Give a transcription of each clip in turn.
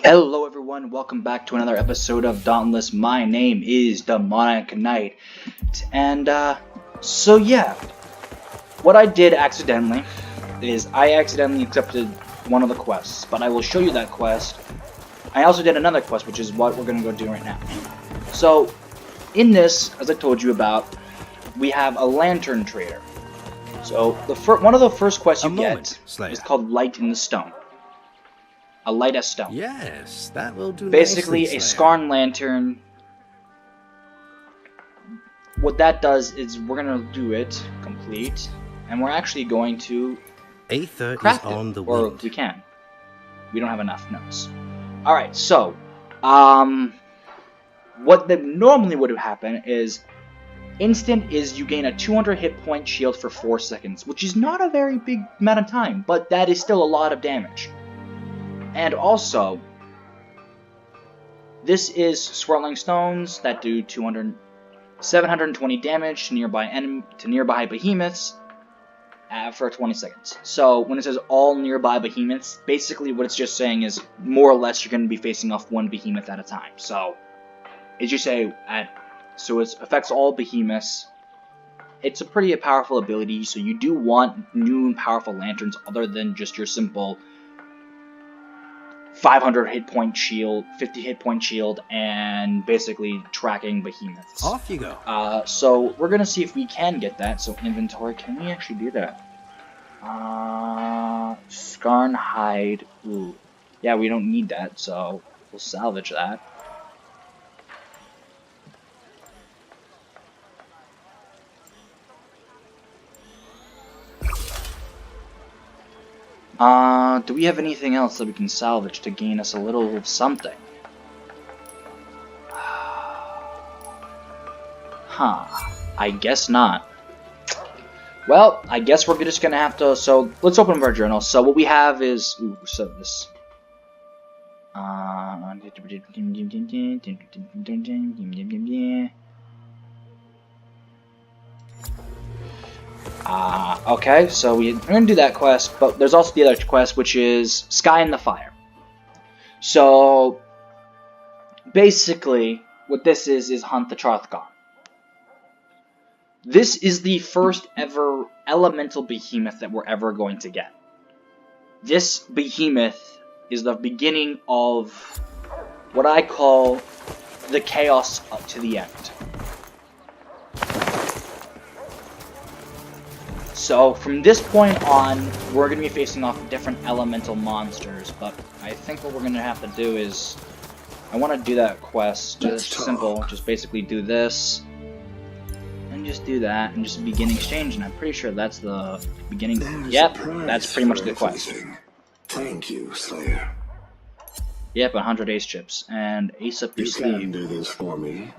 Hello everyone, welcome back to another episode of Dauntless. My name is Demonic Knight, and so yeah, what I did accidentally is I accidentally accepted one of the quests, but I will show you that quest. I also did another quest, which is what we're going to go do right now. So, in this, as I told you about, we have a lantern trader. So, one of the first quests you get is called Light in the Stone. A light as stone. Yes, that will do. Basically, nicely, a scarn lantern. What that does is we're gonna do it complete, and we're actually going to Aether craft is on it, the or wind. we can. We don't have enough notes. All right, so what normally would happen is instant is you gain a 200 hit point shield for 4 seconds, which is not a very big amount of time, but that is still a lot of damage. And also, this is swirling stones that do 720 damage to nearby behemoths for 20 seconds. So when it says all nearby behemoths, basically what it's just saying is more or less you're going to be facing off one behemoth at a time. So it just so it affects all behemoths. It's a pretty powerful ability, so you do want new and powerful lanterns other than just your simple 500 hit point shield, 50 hit point shield, and basically tracking behemoths. Off you go. So we're gonna see if we can get that. So inventory, can we actually do that? Scarn hide. Ooh, yeah, we don't need that, so we'll salvage that. Do we have anything else that we can salvage to gain us a little something? Huh. I guess not. Well, I guess we're just gonna have to, so let's open up our journal. So what we have is, this. Okay, so we're going to do that quest, but there's also the other quest, which is Sky in the Fire. So, basically, what this is Hunt the Trothgon. This is the first ever elemental behemoth that we're ever going to get. This behemoth is the beginning of what I call the chaos up to the end. So, from this point on, we're going to be facing off different elemental monsters, but I think what we're going to have to do is, I want to do that quest, just simple, just basically do this, and just do that, and just begin exchange, and I'm pretty sure that's the beginning. Yep, that's pretty much the quest. Thank you, Slayer. Yep, 100 ace chips, and ace up your sleeve. You can do this for me.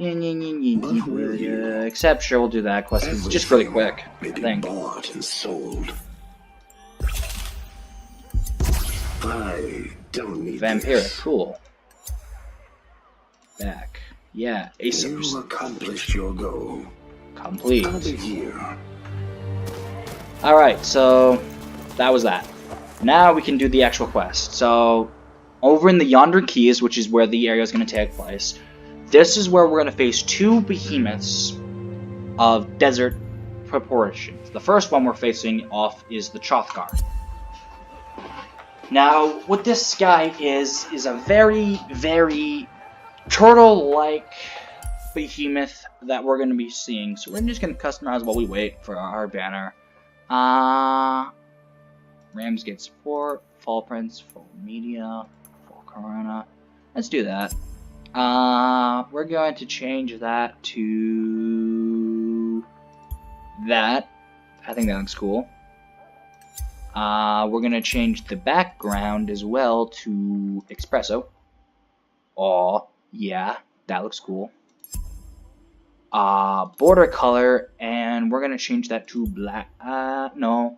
Except, sure, we'll do that quest. It's just really quick, I think. Bought and sold. I don't need Vampiric, this. cool. Back. Yeah, ace up your You sleeve. accomplished your goal. Complete. I'll be here. Alright, so that was that. Now we can do the actual quest. So, over in the Yonder Keys, which is where the area is going to take place, this is where we're going to face two behemoths of desert proportions. The first one we're facing off is the Chothgar. Now, what this guy is a very, very turtle-like behemoth that we're going to be seeing. So we're just going to customize while we wait for our banner. Ramsgate support, Fall Prince, Full Media, Full Corona. Let's do that. We're going to change that to that. I think that looks cool. We're going to change the background as well to Espresso. Aw, yeah, that looks cool. Border color, and we're going to change that to black. No.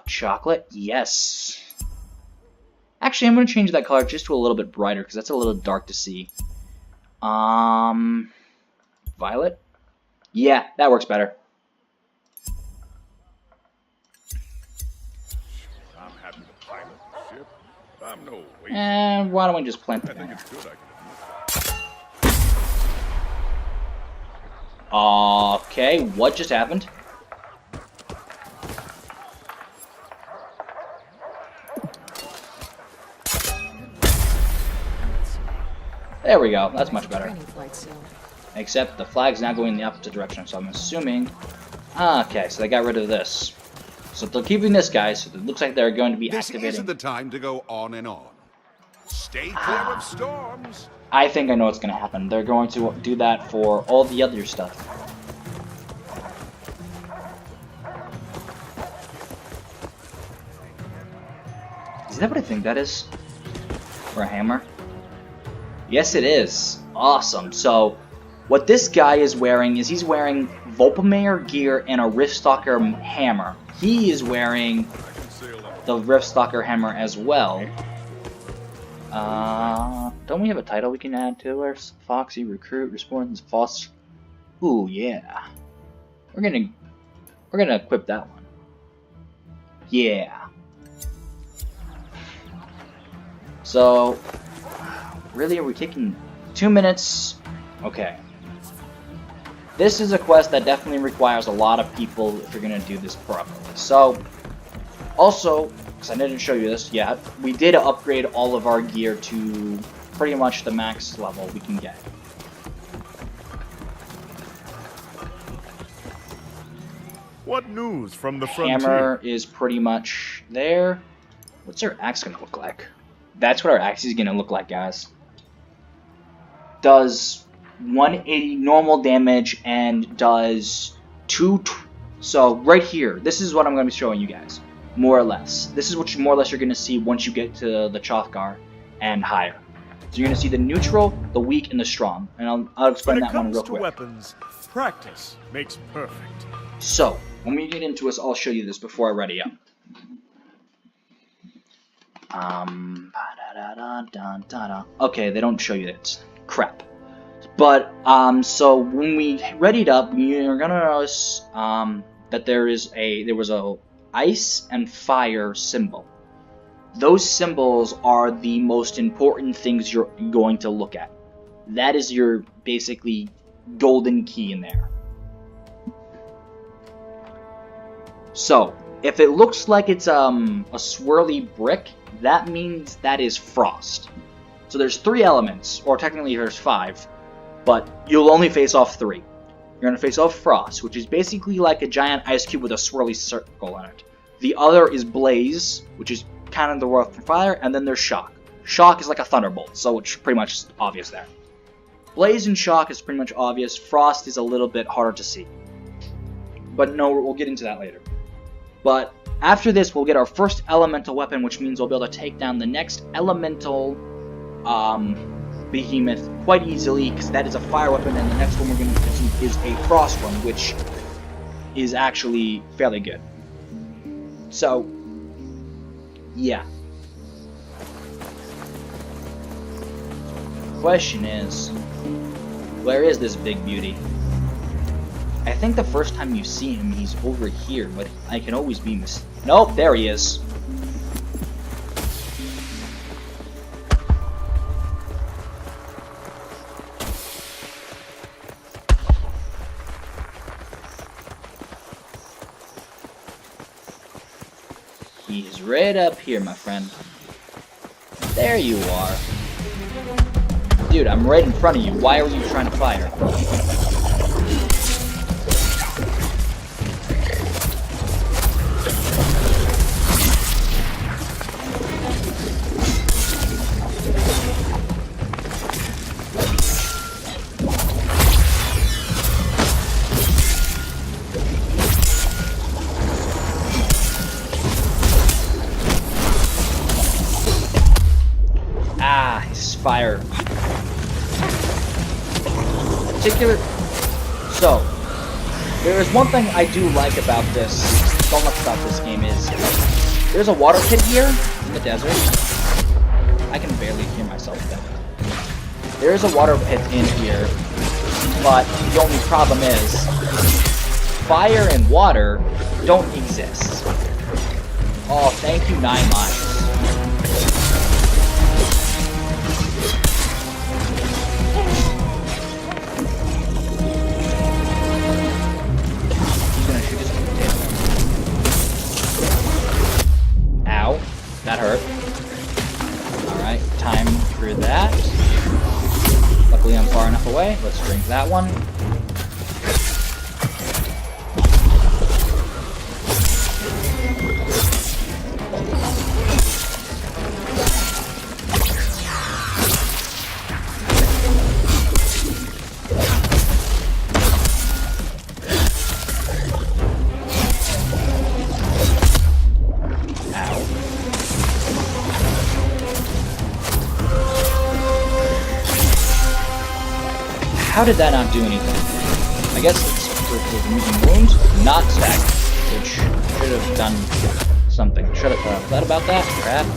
Chocolate? Yes. Actually, I'm going to change that color just to a little bit brighter, because that's a little dark to see. Violet? Yeah, that works better. I'm happy to pilot the ship. I'm no waste. And why don't we just plant I the think banner? it's good I can Okay, what just happened? There we go, that's much better. Except the flag's now going in the opposite direction, so I'm assuming... Okay, so they got rid of this. So they're keeping this guy, so it looks like they're going to be This activating... isn't the time to go on and on. Stay clear of storms. I think I know what's going to happen. They're going to do that for all the other stuff. Is that what I think that is? For a hammer? Yes, it is. Awesome. So, what this guy is wearing is he's wearing Volpamayer gear and a Riftstalker hammer. He is wearing the Riftstalker hammer as well. Don't we have a title we can add to our Foxy Recruit Responds Foss? Ooh, yeah. We're gonna equip that one. Yeah. So, really, are we taking 2 minutes? Okay. This is a quest that definitely requires a lot of people if you're gonna do this properly. So, also, because I didn't show you this yet, we did upgrade all of our gear to pretty much the max level we can get. What news from the frontier? Hammer is pretty much there. What's our axe gonna look like? That's what our axe is gonna look like, guys. Does 180 normal damage and does so right here, this is what I'm gonna be showing you guys, more or less. This is what more or less you're gonna see once you get to the Chothgar and higher. So you're gonna see the neutral, the weak, and the strong, and I'll explain that one real quick. When it comes to weapons, practice makes perfect. So when we get into this, I'll show you this before I ready up. Okay, they don't show you that. Crap. But, so when we readied up, you're gonna notice, that there was a ice and fire symbol. Those symbols are the most important things you're going to look at. That is your, basically, golden key in there. So, if it looks like it's, a swirly brick, that means that is frost. So there's 3 elements, or technically there's 5, but you'll only face off 3. You're going to face off frost, which is basically like a giant ice cube with a swirly circle in it. The other is blaze, which is kind of the rough from fire, and then there's shock. Shock is like a thunderbolt, so it's pretty much obvious there. Blaze and shock is pretty much obvious. Frost is a little bit harder to see. But no, we'll get into that later. But after this, we'll get our first elemental weapon, which means we'll be able to take down the next elemental behemoth quite easily, because that is a fire weapon, and the next one we're going to get is a frost one, which is actually fairly good. So, yeah. Question is, where is this big beauty? I think the first time you see him, he's over here, but I can always be Nope, there he is. He's right up here, my friend. There you are. Dude, I'm right in front of you. Why are you trying to fire? Fire. So, there is one thing I do like about this, so much about this game is, there's a water pit here in the desert. I can barely hear myself then. There is a water pit in here, but the only problem is, fire and water don't exist. Oh, thank you, 9 miles. away. Let's drink that one. How did that not do anything? I guess it's for removing wounds, not staggering, which should have done something. Should have thought about that, perhaps.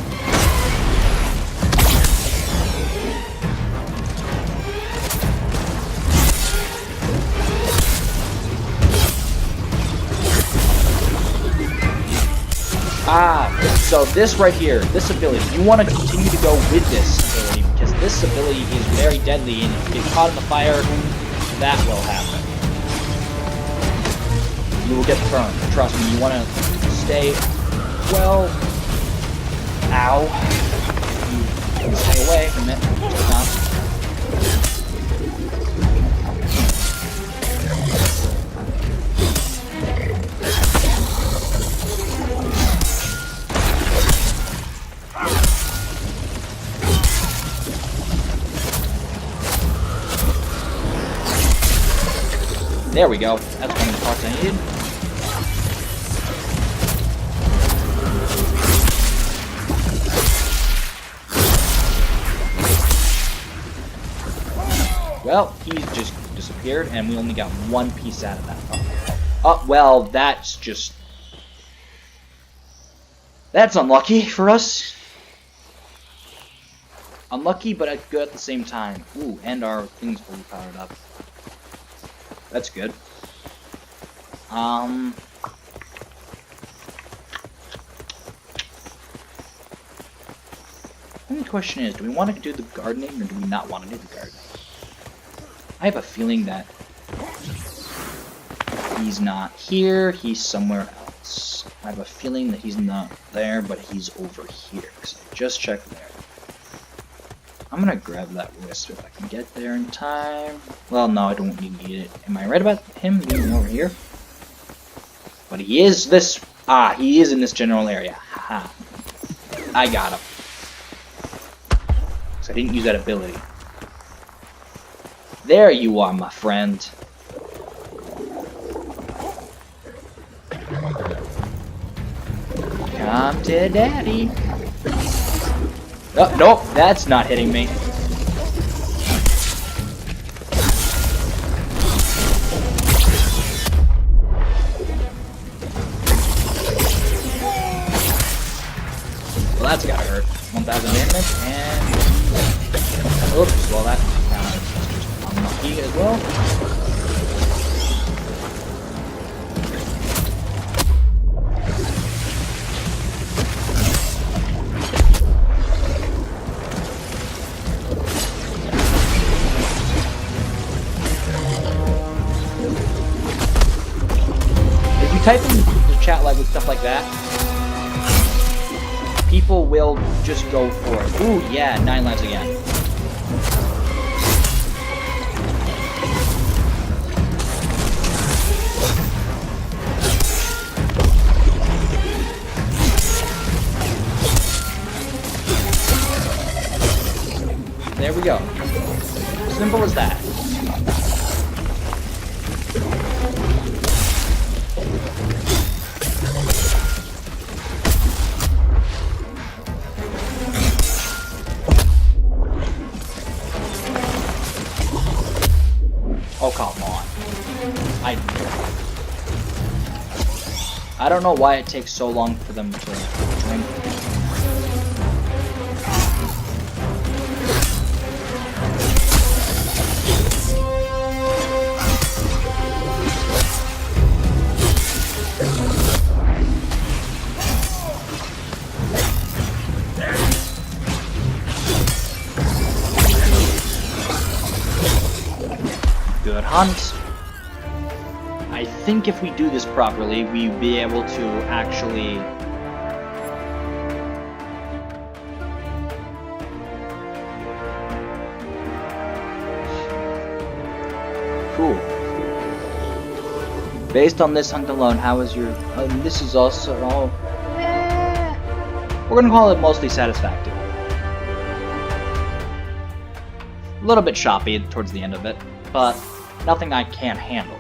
So this right here, this ability, you want to continue to go with this ability, because this ability is very deadly, and if you get caught in the fire, that will happen. You will get burned. Trust me, you want to stay, well, ow. You can stay away from it, just not. There we go. That's one of the parts I needed. Well, he's just disappeared, and we only got one piece out of that. Oh, well, that's just... That's unlucky for us. Unlucky, but good at the same time. Ooh, and our thing's fully powered up. That's good. The only question is, do we want to do the gardening or do we not want to do the gardening? I have a feeling that he's not here, he's somewhere else. I have a feeling that he's not there, but he's over here. So just check there. I'm gonna grab that wisp if I can get there in time. Well, no, I don't need it. Am I right about him being over here? But he is this... Ah, he is in this general area. Haha. I got him. So I didn't use that ability. There you are, my friend. Come to daddy. Oh, nope, that's not hitting me. Well, that's gotta hurt. 1,000 damage, and... Oops, well that's just unlucky as well. Type in the chat like with stuff like that, people will just go for it. Ooh, yeah, 9 lives again. There we go. Simple as that. Oh, come on. I don't know why it takes so long for them to drink. Good hunt. I think if we do this properly, we'll be able to actually... Cool. Based on this hunt alone, how is your... this is also... we're gonna call it mostly satisfactory. A little bit choppy towards the end of it, but nothing I can't handle.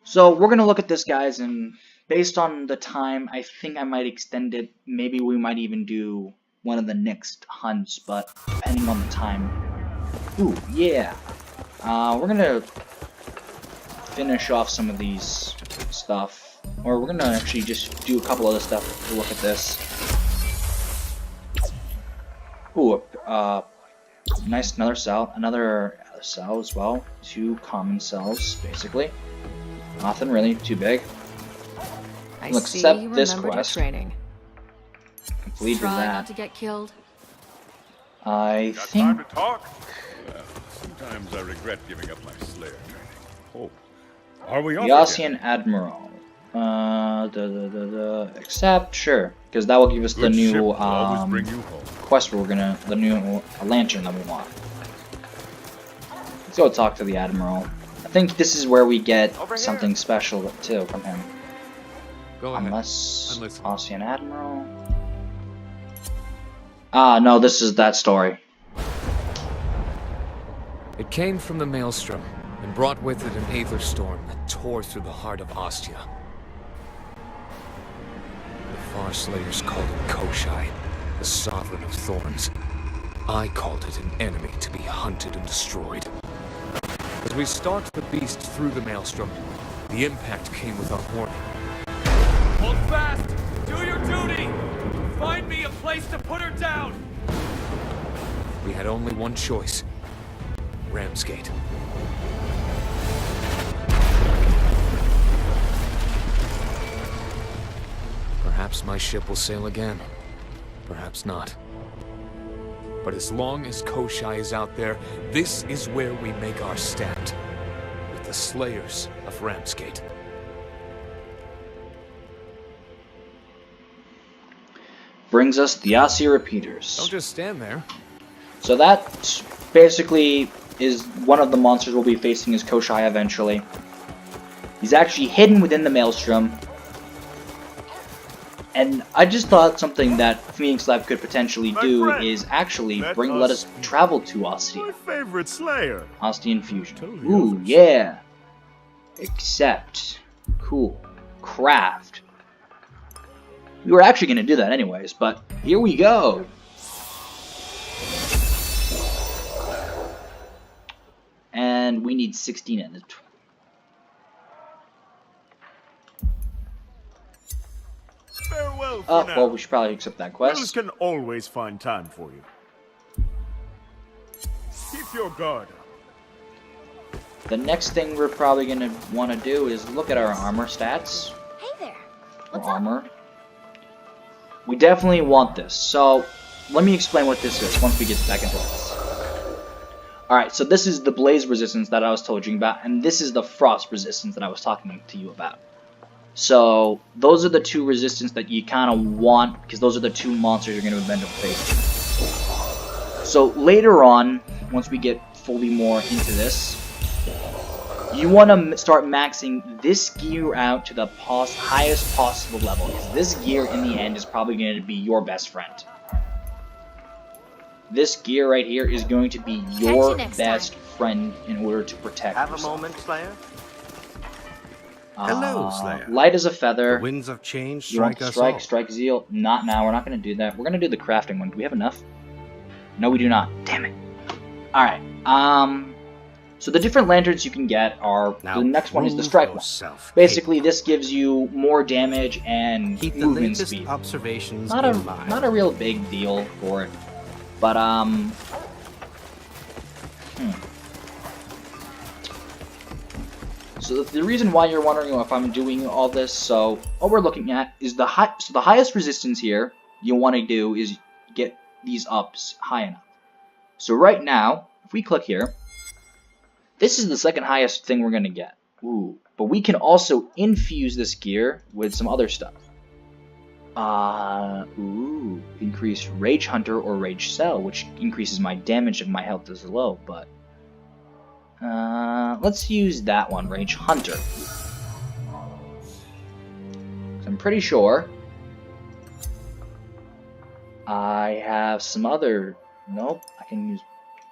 So we're gonna look at this, guys, and based on the time, I think I might extend it. Maybe we might even do one of the next hunts, but depending on the time. Ooh, yeah. We're gonna finish off some of these stuff, or we're gonna actually just do a couple other stuff to look at this. Ooh, nice, another cell as well. 2 common cells, basically. Nothing really too big. I We'll see accept you this remembered your quest. training. Completed Try that. not to get killed. I Got time to think. talk? Well, sometimes I regret giving up my Slayer training. Oh, are we off Yassian again? Admiral. Accept, sure, because that will give us the Good ship new will always bring you home. quest the new lantern that we want. Let's go talk to the Admiral. I think this is where we get Over here. something special too from him. Go ahead. Unless I'm listening. Yassian Admiral. Ah, no, this is that story. It came from the Maelstrom, and brought with it an aether storm that tore through the heart of Ostia. The Farslayers called it Koshai, the Sovereign of Thorns. I called it an enemy to be hunted and destroyed. As we stalked the beast through the Maelstrom, the impact came without warning. Hold fast! Do your duty! Find me a place to put her down! We had only one choice. Ramsgate. Perhaps my ship will sail again. Perhaps not. But as long as Koshai is out there, this is where we make our stand. With the Slayers of Ramsgate. Brings us the Yassir Repeaters. Don't just stand there. So that basically is one of the monsters we'll be facing is Koshai eventually. He's actually hidden within the Maelstrom. And I just thought something that Phoenix Lab could potentially My do friend, is actually let let us us- travel to Ostia. My favorite Slayer. Ostian Fusion. Totally Ooh, others. yeah. Accept. Cool. Craft. We were actually going to do that anyways, but here we go. And we need 16 in it. Farewell for Oh, now. well, we should probably accept that Wills quest. can always find time for you. Keep your guard up. The next thing we're probably going to want to do is look at our armor stats. Hey there. Or armor. We definitely want this. So, let me explain what this is once we get back into this. Alright, so this is the blaze resistance that I was told you about, and this is the frost resistance that I was talking to you about. So, those are the two resistance that you kind of want, because those are the two monsters you're going to end up facing. So, later on, once we get fully more into this, you want to start maxing this gear out to the highest possible level, because this gear in the end is probably going to be your best friend. This gear right here is going to be your best friend in order to protect Have a yourself. moment, Slayer. Hello, Slayer. Light as a feather. The winds of change You want strike to us strike? all. Strike zeal? Not now. We're not going to do that. We're going to do the crafting one. Do we have enough? No, we do not. Damn it. Alright. So the different lanterns you can get are... Now, the next one is the prove strike one. yourself Basically, capable. this gives you more damage and Keep the movement latest speed. observations Not in mind. a real big deal for it. But, So the reason why you're wondering if I'm doing all this, so what we're looking at is the highest resistance here you want to do is get these ups high enough. So right now, if we click here, This is the second highest thing we're gonna get. Ooh, but we can also infuse this gear with some other stuff. Ooh, increase Rage Hunter or Rage Cell, which increases my damage if my health is low, but let's use that one, Rage Hunter. I'm pretty sure I have some other. Nope, I can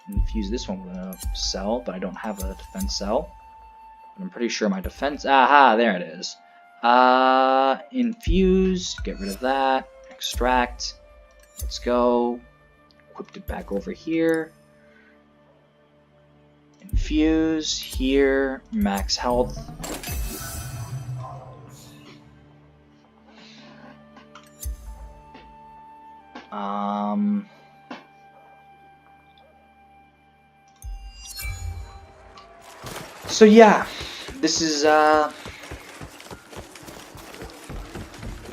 infuse this one with a cell, but I don't have a defense cell. But I'm pretty sure my defense. Aha, there it is. Infuse. Get rid of that. Extract. Let's go. Equipped it back over here. Infuse here. Max health. So yeah, this is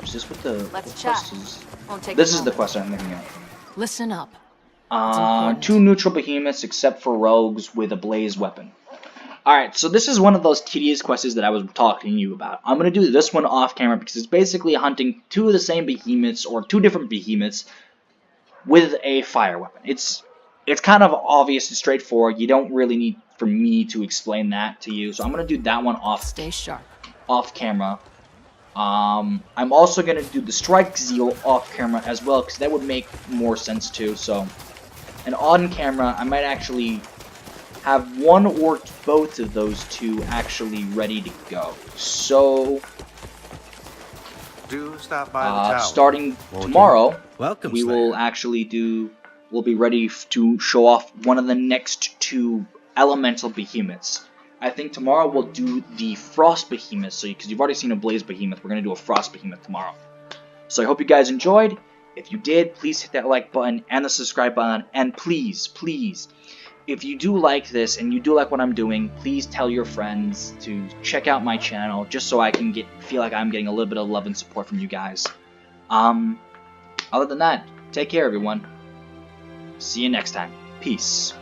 is this what the Let's what chat. quest is? Won't take This a is the moment. quest I'm thinking of. Listen up. 2 neutral behemoths except for rogues with a blaze weapon. Alright, so this is one of those tedious quests that I was talking to you about. I'm going to do this one off camera because it's basically hunting 2 of the same behemoths or 2 different behemoths with a fire weapon. It's kind of obvious and straightforward. You don't really need for me to explain that to you. So I'm going to do that one Stay sharp. off camera. I'm also going to do the Strike Zeal off camera as well because that would make more sense too. So, and on camera, I might actually have one or both of those 2 actually ready to go. So, Do stop by the tower. starting Won't you? tomorrow, Welcome, we Slayer. will actually we'll be ready to show off one of the next 2 elemental behemoths. I think tomorrow we'll do the Frost Behemoth, so because you've already seen a Blaze Behemoth, we're going to do a Frost Behemoth tomorrow. So I hope you guys enjoyed. If you did, please hit that like button and the subscribe button, and please, if you do like this and you do like what I'm doing, please tell your friends to check out my channel, just so I can feel like I'm getting a little bit of love and support from you guys. Other than that, take care everyone. See you next time. Peace.